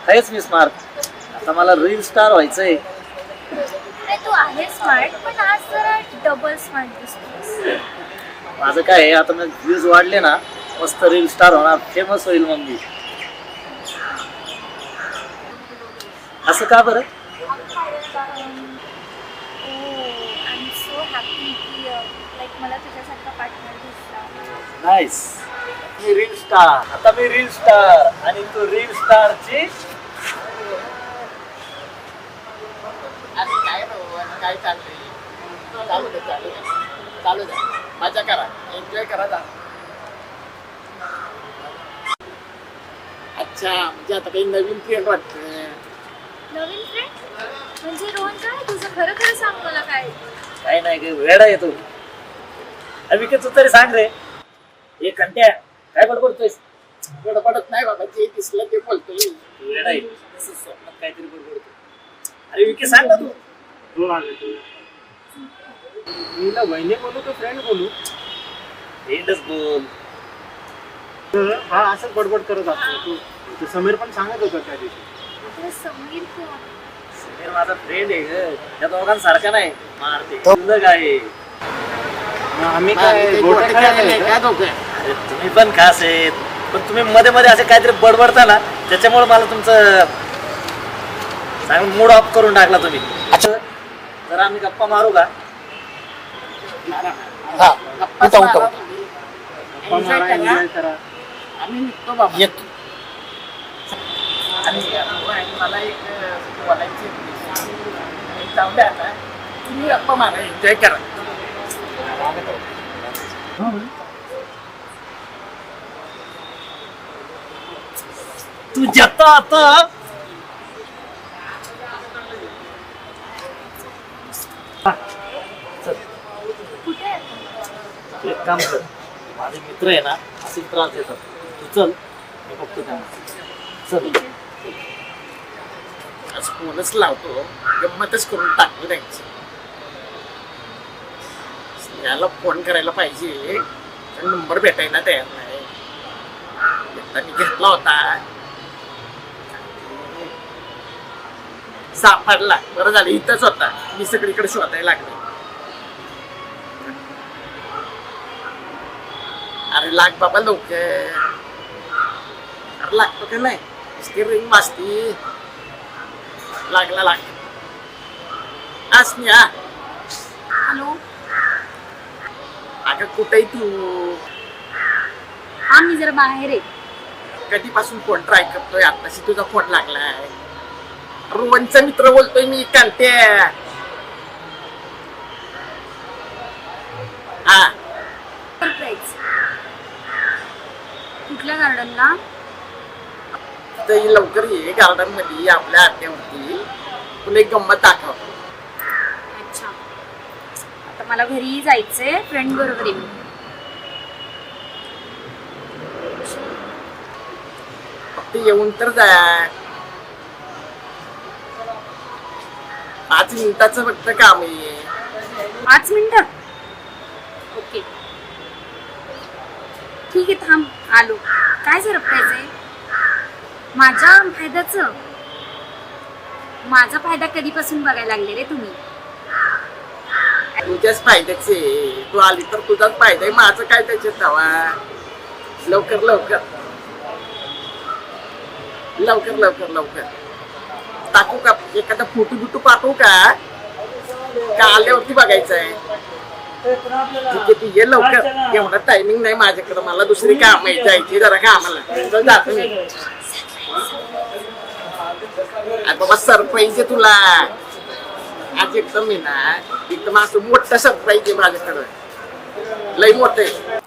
आहेच मी स्मार्ट. आता मला रील स्टार व्हायचंय. नाही तू आहे स्मार्ट पण आज जरा डबल स्मार्ट दिसतोस. माझं काय आहे, आता मी व्ह्यूज वाढले ना मस्त रील स्टार होणार, फेमस होईल मग मी. असं का बरं? आय एम सो हॅपी की लाईक मला तुझ्यासारखा पार्टनर दिसला. नाईस. मी रील स्टार, आता मी रील स्टार आणि तू रील स्टारची. काय काय चाललंय? चालू दे चालू दे चालू दे, मजा करा, एन्जॉय करा जा. अच्छा, म्हणजे आता काही नवीन ट्रेंड वाटतं. नवीन फ्रेंड म्हणजे रोहन काय तुझं खरं खरं सांग मला काय. काही नाही, काही वेडा येतो. अभि तू तरी सांग रे. एक घंट्या काय बडबडतोयस? गडबडत नाही बाबा, जे दिसलं ते बोलतोय. वेडा आहे तसं स्वप्नात काहीतरी बडबडतो. अरे विकी सांग ना तू. मीला बहिणी बोलू का फ्रेंड बोलू? फ्रेंडच बोल. हा असंच बडबड करत असतो तू. समीर पण सांगत होता त्या दिवशी. आपलं समीर कोण? समीर माझा फ्रेंड आहे ग, त्या दोघांसारखा नाही. मारते तुझं काय आहे? आम्ही ते काय गोट्या गोट्या खेळायला खेळायला नाही का? का दोघं? अरे तुम्ही पण खास आहेत, पण तुम्ही मध्ये मध्ये असे काहीतरी बडबडता ना, त्याच्यामुळे मला तुमचं सांग मूड ऑफ करून टाकला तुम्ही. जरा आम्ही गप्पा मारू का? हा, गप्पाच उठा, मारा उठा. तुम्ही. गप्पा एन्जॉय मारा, करा. एन्जॉय करा. आम्ही निघतो बाबा. येतो. आणि मला एक बोलायची होती. जाऊ द्या आता, तुम्ही गप्पा मारा, एन्जॉय करा. तू जाता आता. चल कुठे आहे? तू एक काम कर, माझे मित्र आहे ना असे त्रास देतात. तू चल, मी बघतो त्यांना. चल. आज फोनच लावतो, गंमतच करून टाकू द्यायची. स्नेहाला फोन करायला पाहिजे, पण नंबर भेटायला तयार नाही. एकदा मी घेतला होता, सापडला. बरं झालं इथंच होता, मी सगळीकडे शोधायला लागलो. अरे लाग बाबा लवकर. अरे लागतो का नाही? नुसती रिंग वाजती. लागला लाग. असण्या हॅलो. अगं कुठे तू? हा मी जरा बाहेर आहे. कधीपासून फोन ट्राय करतोय, आताशी तुझा फोन लागलाय. रोहनचा मित्र बोलतोय मी, कांत्या. हा, सरप्राईज. कुठल्या गार्डनला? तर लवकर ये गार्डन मध्ये आपल्या आत्यावरती. तुला एक गंमत दाखव. अच्छा, आता मला घरी जायचंय, फ्रेंड बरोबर आहे. फक्त येऊन तर जा. 5 मिनिटाचं फक्त काम आहे. 5 मिनिटं? ओके ठीक आहे, थांब आलो. काय सरप्राईज आहे? माझ्या फायद्याचं? माझा फायदा कधीपासून बघायला लागले रे तुम्ही? तुझ्याच फायद्याचे. तू आली तर तुझाच फायदा आहे, माझं काय त्याच्यात हवा. लवकर लवकर लवकर लवकर लवकर टाकू का? एखादा फोटो बिटू पाठवू का? आल्यावरती बघायचं आहे. ठीक आहे, तू ये लवकर. एवढा टायमिंग नाही माझ्याकडे, मला दुसरी काम आहे, जायची जरा कामाला. जातो मी. अरे बाबा सरप्राईज आहे तुला आज. एकदम आहे ना, एकदम असं मोठं सरप्राईज आहे माझ्याकडं. लई मोठं आहे.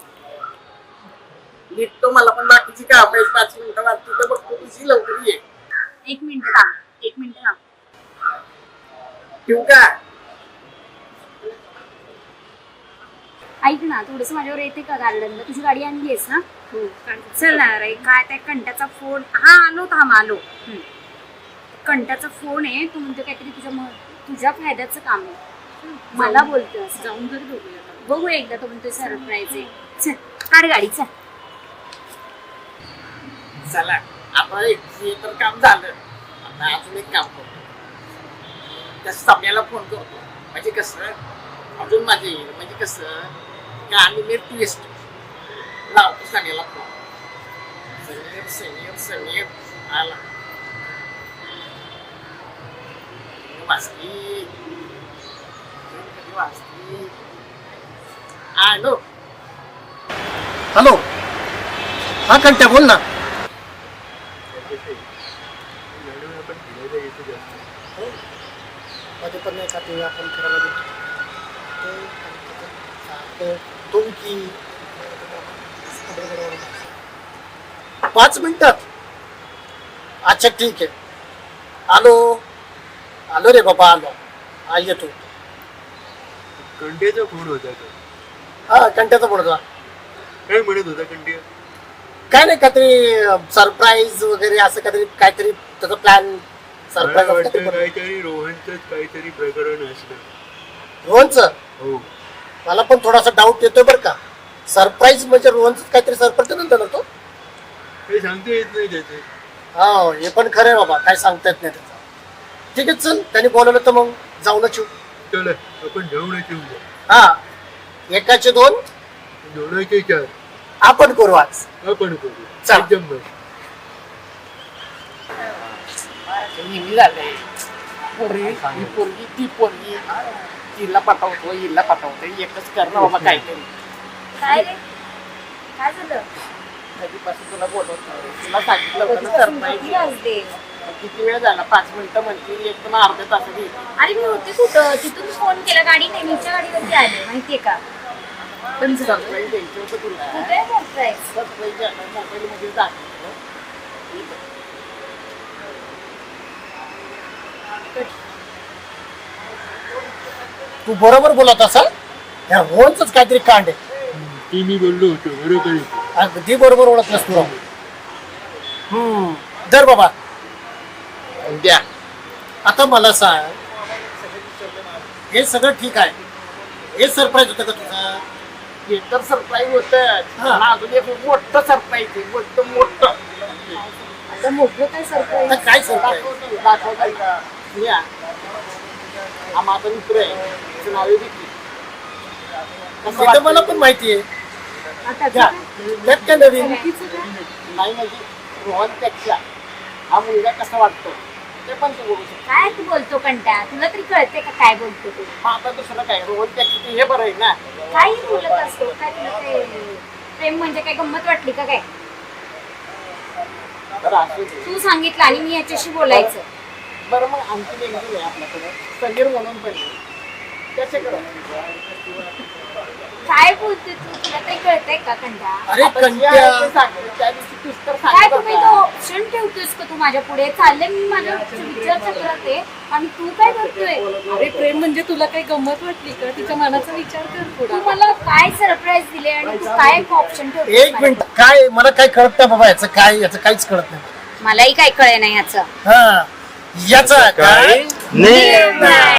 निघतो, मला पण बाकीची काम आहे. 5 मिनिटं वाटते तर बघतो तुझी. लवकर ये. 1 मिनिट थांब, 1 मिनिट थांब. ठेवू का? ऐक ना, थोडस माझ्यावर येते का गार्डनला? तुझी गाडी आणली आहेस ना? चल ना रे. काय त्या कंट्याचा फोन? हा आलो, थांब आलो. कंट्याचा फोन आहे, तू म्हणतो काहीतरी तुझ्या फायद्याचं काम आहे. मला बोलतोय असं. जाऊन तरी बघूया. बघू एकदा. तो म्हणतोय सरप्राईज आहे. चल काढ गाडी, चल. चला आता एक हे तर काम झालं. नाही, अजून एक काम करतो त्या सम्याला फोन करतो म्हणजे कसं अजून माझे येईल म्हणजे कसं गाणी मी ट्विस्ट लावतो सम्याला फोन. समीर आला वाजती आलो. हॅलो, हा कंट्या बोल ना. मध्ये पण नाही का ते आपण फिरायला गेलो तुमची 5 मिनिटात. अच्छा ठीक आहे, आलो आलो रे बाबा, आलो. हा येतो. कंट्याचा फोन होता का? हा कंट्याचा पडतो. काय म्हणत होता कंट्या? काय नाही, काहीतरी सरप्राईज वगैरे असं काहीतरी त्याचा प्लॅन. मला सरप्राईज वाटतं काहीतरी रोहनच काहीतरी प्रकरण असणार. रोहनचं हो, मला पण थोडासा डाऊट येतोय बरं का. सरप्राईज म्हणजे रोहनच काहीतरी सरप्राईज नंतर तो. काही सांगता येत नाही त्याचे. हा हे पण खरं आहे बाबा, काय सांगता येत नाही त्याचं. ठीक आहे चल, त्याने बोलवलं तर मग जाऊनच येऊ. चला आपण जाऊनच येऊ. हा, एकाचे 2 दोनाचे 4 आपण करू आज. आपण करू. चल. एकदम मस्त. नेहमी झालंय ही पोरगी ती पोरगी तिला पटवतो हिला पटवतो एकच करणं बाबा काहीतरी. काय रे काय झालं कधीपासून तुला बोलवतो तुला सांगितलं होतं ना किती सरप्राईज. वाजले? किती वेळ झाला 5 मिनिटं म्हणतील एकदम अर्ध्या तासात येईल. अरे मी होते कुठं, तिथून फोन केला, गाडी नाही, मीच्या गाडीवरती आले माहितीये का. पण सरप्राईज द्यायचं होतं तुला. कुठे सरप्राईज? सरप्राईज मोबाईल मध्ये दाखवलं. तू बरोबर बोलत असाल, या रोहनच काहीतरी कांड आहे. ती मी बोललो होतो बरोबर आहे. अगदी बरोबर ओळखलंस तू. दर बाबा द्या आता मला सांग, हे सगळं ठीक आहे, हे सरप्राईज होतं का तुझं? हे तर सरप्राईज होतं. हा. पण अजून एक मोठं सरप्राईज आहे मोठं. आता मोठं काय सरप्राईज? आता काय सरप्राईज? दाखवतो का? या. हा माझा मित्र आहे त्याचं नाव आहे विकी. कसं ते तर मला वाटतंय? पण माहिती आहे. आता घ्या. त्यात काय नवीन? नाही म्हणजे रोहनपेक्षा हा मुलगा कसा वाटतो ते पण तू बोलू शकतो. काय तू बोलतो कंटा, तुला तरी कळते का काय बोलतो तू? मग आता दुसरं काय रोहनपेक्षा ते हे बरं आहे ना. काही बोलत असतो काय, तुला काय प्रेम म्हणजे काय गंमत वाटली का काय? बरं असू दे. तू सांगितलं आणि मी याच्याशी बोलायचं. बरं मग आणखी एक आहे आपल्याकडे समीर म्हणून पण आहे. त्याच्याकडं काय बोलते तू, तुला काही कळतंय का कंटा? अरे आता जे कंट्या, आहे ते सांग. त्या दिवशी तूच तर काय सांगितलं तुम्ही होतं. तो ऑप्शन ठेवतोस का तू माझ्या पुढे? चालले मी माझ्या विचारचक्रात आहे आणि तू काय करतोय? अरे प्रेम म्हणजे तुला काही गंमत वाटली का? तिच्या मनाचा विचार कर तू थोडा. मला काय सरप्राईज दिले आणि तू काय ऑप्शन ठेवतोस एक माझ्या मिनिट, काय मला काय कळत नाही बाबा, याचं काहीच कळत नाही. पुढे? मलाही काय कळे नाही याचं. हा, याचा काय निर्णय.